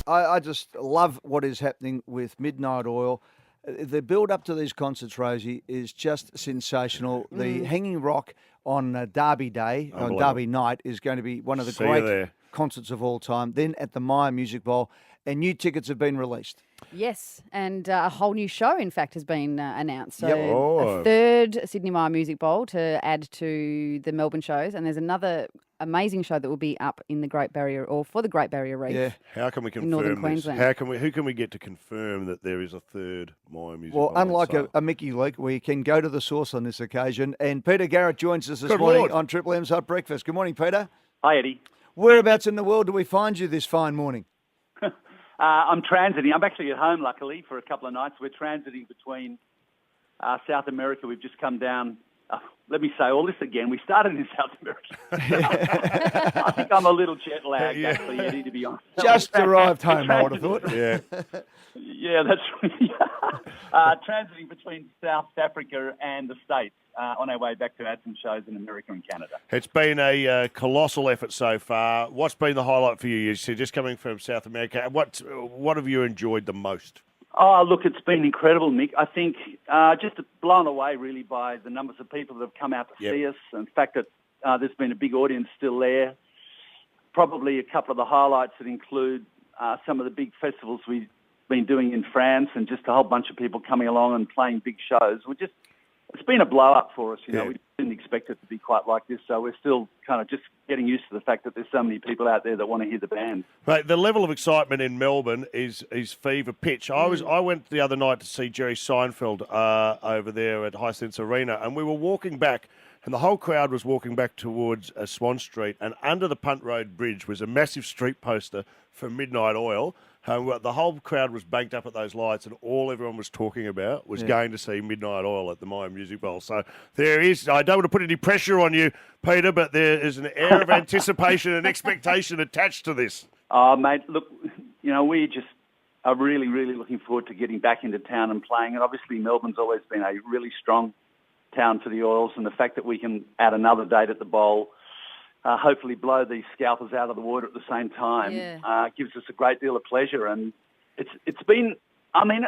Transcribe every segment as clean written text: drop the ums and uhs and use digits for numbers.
I just love what is happening with Midnight Oil. The build up to these concerts, Rosie, is just sensational. The Hanging Rock on Derby Day, on Unbelievable. Derby night, is going to be one of the See you great there. concerts of all time. Then at the Myer Music Bowl, and new tickets have been released. Yes, and a whole new show, in fact, has been announced. So Yep. a third Sydney Myer Music Bowl to add to the Melbourne shows, and there's another amazing show that will be up in the Great Barrier, or for the Great Barrier Reef. Yeah. How can we in northern confirm this? Queensland. Who can we get to confirm that there is a third Myer Music Well, Bowl on unlike sale? a Mickey Leak, we can go to the source on this occasion. And Peter Garrett joins us this Good morning Lord. on Triple M's Hot Breakfast. Good morning, Peter. Hi, Eddie. Whereabouts in the world do we find you this fine morning? I'm transiting. I'm actually at home, luckily, for a couple of nights. We're transiting between South America. We've just come down. Let me say all this again. We started in South America. I think I'm a little jet lagged, actually, Eddie, to be honest. Just arrived home, I would have thought. Yeah. Yeah, that's transiting between South Africa and the States on our way back to add some shows in America and Canada. It's been a colossal effort so far. What's been the highlight for you? You said just coming from South America. What have you enjoyed the most? Oh, look, it's been incredible, Mick. I think just blown away, really, by the numbers of people that have come out to see us, and the fact that there's been a big audience still there. Probably a couple of the highlights that include some of the big festivals we've been doing in France, and just a whole bunch of people coming along and playing big shows. It's been a blow-up for us, you know. We didn't expect it to be quite like this, so we're still kind of just getting used to the fact that there's so many people out there that want to hear the band. Mate, the level of excitement in Melbourne is fever pitch. I went the other night to see Jerry Seinfeld over there at Hisense Arena, and we were walking back, and the whole crowd was walking back towards Swan Street, and under the Punt Road Bridge was a massive street poster for Midnight Oil. The whole crowd was banked up at those lights, and all everyone was talking about was going to see Midnight Oil at the Myer Music Bowl. So there is, I don't want to put any pressure on you, Peter, but there is an air of anticipation and expectation attached to this. Oh, mate, look, you know, we just are really, really looking forward to getting back into town and playing. And obviously Melbourne's always been a really strong town for the Oils, and the fact that we can add another date at the Bowl, hopefully blow these scalpers out of the water at the same time, gives us a great deal of pleasure. And it's been, I mean,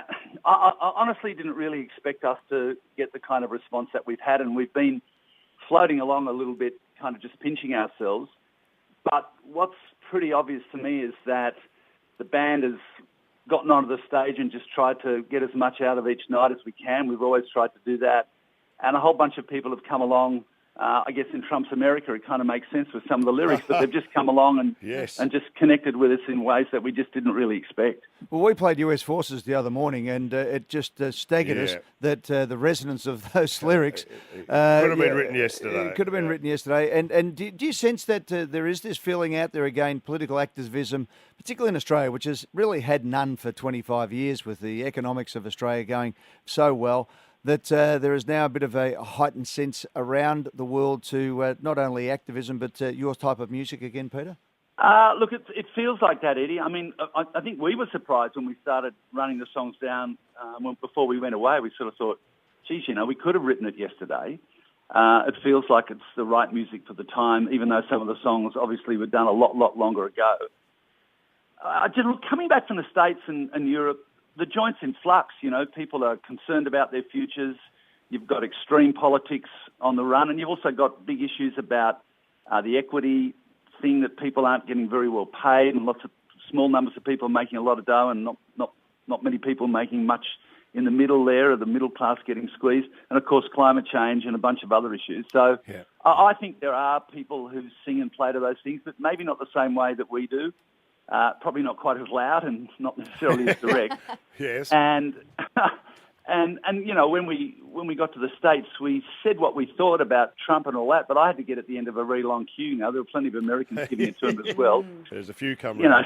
I honestly didn't really expect us to get the kind of response that we've had, and we've been floating along a little bit, kind of just pinching ourselves. But what's pretty obvious to me is that the band has gotten onto the stage and just tried to get as much out of each night as we can. We've always tried to do that. And a whole bunch of people have come along. I guess in Trump's America, it kind of makes sense with some of the lyrics, but they've just come along and just connected with us in ways that we just didn't really expect. Well, we played US Forces the other morning, and it just staggered us that the resonance of those lyrics could have been written yesterday. It could have been written yesterday. And do you sense that there is this feeling out there again, political activism, particularly in Australia, which has really had none for 25 years with the economics of Australia going so well, that there is now a bit of a heightened sense around the world to not only activism, but your type of music again, Peter? Look, it feels like that, Eddie. I mean, I think we were surprised when we started running the songs down before we went away. We sort of thought, geez, you know, we could have written it yesterday. It feels like it's the right music for the time, even though some of the songs obviously were done a lot longer ago. Coming back from the States and Europe, the joint's in flux. You know, people are concerned about their futures. You've got extreme politics on the run, and you've also got big issues about the equity thing, that people aren't getting very well paid, and lots of small numbers of people making a lot of dough, and not many people making much in the middle there, or the middle class getting squeezed, and of course climate change and a bunch of other issues. So I think there are people who sing and play to those things, but maybe not the same way that we do. Probably not quite as loud and not necessarily as direct. Yes. And you know, when we got to the States, we said what we thought about Trump and all that, but I had to get at the end of a very long queue. You know, there were plenty of Americans giving it to him as well. There's a few coming. You know.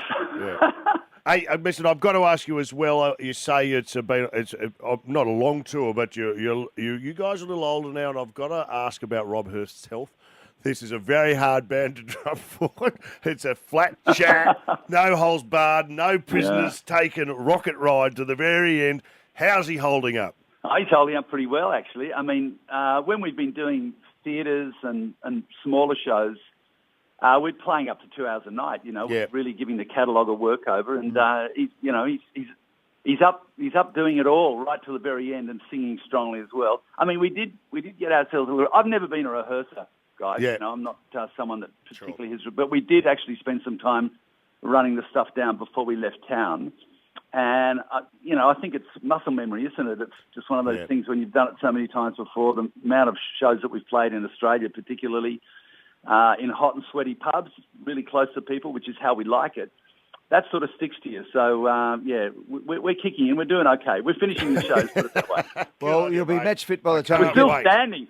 Hey, listen, I've got to ask you as well. You say it's not a long tour, but you guys are a little older now, and I've got to ask about Rob Hurst's health. This is a very hard band to drum for. It's a flat chat, no holes barred, no prisoners taken, rocket ride to the very end. How's he holding up? He's holding up pretty well, actually. I mean, when we've been doing theatres and smaller shows, We're playing up to 2 hours a night. Yeah. We're really giving the catalogue a work over, and he's up doing it all right till the very end and singing strongly as well. I mean, we did get ourselves a little. I've never been a rehearser, guys. Yeah. I'm not someone that particularly has, but we did actually spend some time running the stuff down before we left town. And, I think it's muscle memory, isn't it? It's just one of those things when you've done it so many times before, the amount of shows that we've played in Australia, particularly in hot and sweaty pubs, really close to people, which is how we like it. That sort of sticks to you. So, we're kicking in. We're doing okay. We're finishing the shows, put it that way. Well, you'll be match fit by the time We're still standing.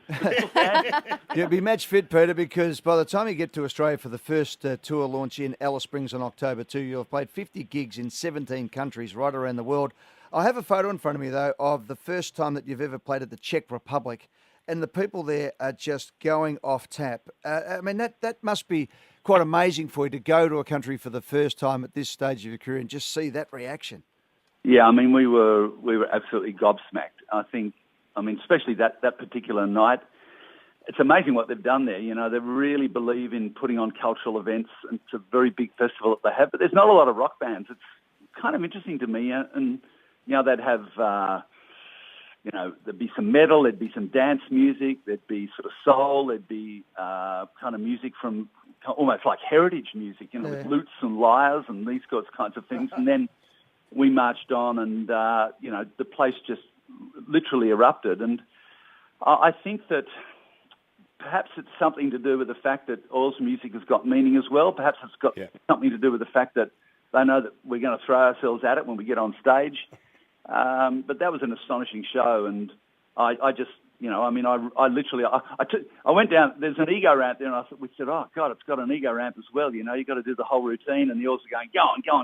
You'll be match fit, Peter, because by the time you get to Australia for the first tour launch in Alice Springs on October 2, you'll have played 50 gigs in 17 countries right around the world. I have a photo in front of me, though, of the first time that you've ever played at the Czech Republic, and the people there are just going off tap. I mean, that must be quite amazing for you to go to a country for the first time at this stage of your career and just see that reaction. Yeah, I mean, we were absolutely gobsmacked. Especially that particular night. It's amazing what they've done there. They really believe in putting on cultural events. And it's a very big festival that they have, but there's not a lot of rock bands. It's kind of interesting to me. And they'd have, there'd be some metal, there'd be some dance music, there'd be sort of soul, there'd be kind of music from almost like heritage music, with lutes and lyres and these kinds of things. And then we marched on and, the place just literally erupted. And I think that perhaps it's something to do with the fact that Oil's music has got meaning as well. Perhaps it's got something to do with the fact that they know that we're going to throw ourselves at it when we get on stage. But that was an astonishing show. And I just, I went down, there's an ego ramp there, and we said, oh, God, it's got an ego ramp as well. You've got to do the whole routine, and the Oils are going,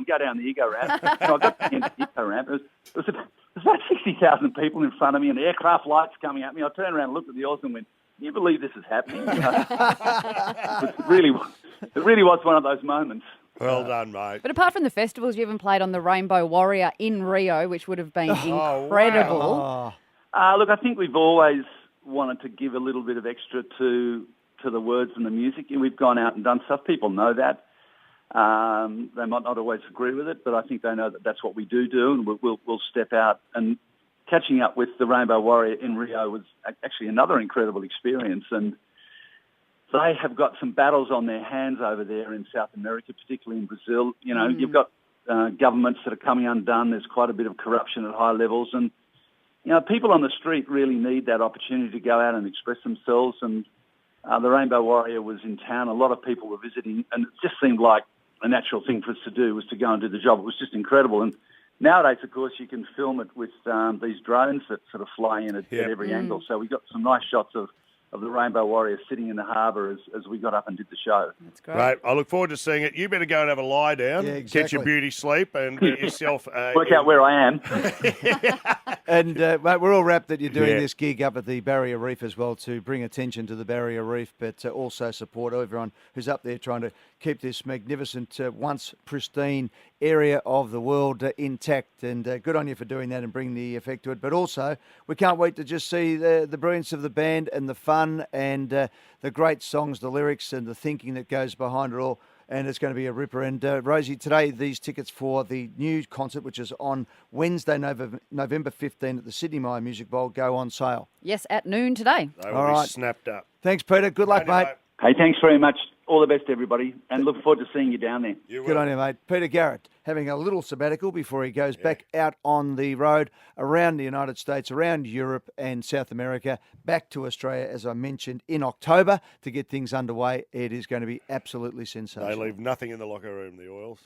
go down the ego ramp. So I got to the ego ramp. It was about 60,000 people in front of me, and aircraft lights coming at me. I turned around and looked at the Oils and went, can you believe this is happening? It really was one of those moments. Well done, mate. But apart from the festivals, you even played on the Rainbow Warrior in Rio, which would have been incredible. Oh. Look, I think we've always wanted to give a little bit of extra to the words and the music. We've gone out and done stuff. People know that. They might not always agree with it, but I think they know that that's what we do, and we'll step out. And catching up with the Rainbow Warrior in Rio was actually another incredible experience. And they have got some battles on their hands over there in South America, particularly in Brazil. You've got governments that are coming undone. There's quite a bit of corruption at high levels. And people on the street really need that opportunity to go out and express themselves. And the Rainbow Warrior was in town. A lot of people were visiting, and it just seemed like a natural thing for us to do was to go and do the job. It was just incredible. And nowadays, of course, you can film it with these drones that sort of fly in at every angle. So we got some nice shots of the Rainbow Warrior sitting in the harbour as we got up and did the show. That's great. Right, I look forward to seeing it. You better go and have a lie down, get your beauty sleep, and get yourself... Work out where I am. And, mate, we're all wrapped that you're doing this gig up at the Barrier Reef as well to bring attention to the Barrier Reef, but also support everyone who's up there trying to keep this magnificent, once pristine area of the world intact. And good on you for doing that and bringing the effect to it. But also, we can't wait to just see the brilliance of the band and the fun and the great songs, the lyrics and the thinking that goes behind it all. And it's going to be a ripper. And Rosie, today these tickets for the new concert, which is on Wednesday, November 15 at the Sydney Myer Music Bowl, go on sale. Yes, at noon today. They will be snapped up. Thanks, Peter. Good luck, mate. Hey, thanks very much. All the best, everybody, and look forward to seeing you down there. Good on you, mate. Peter Garrett having a little sabbatical before he goes back out on the road around the United States, around Europe and South America, back to Australia, as I mentioned, in October to get things underway. It is going to be absolutely sensational. They leave nothing in the locker room, the Oils.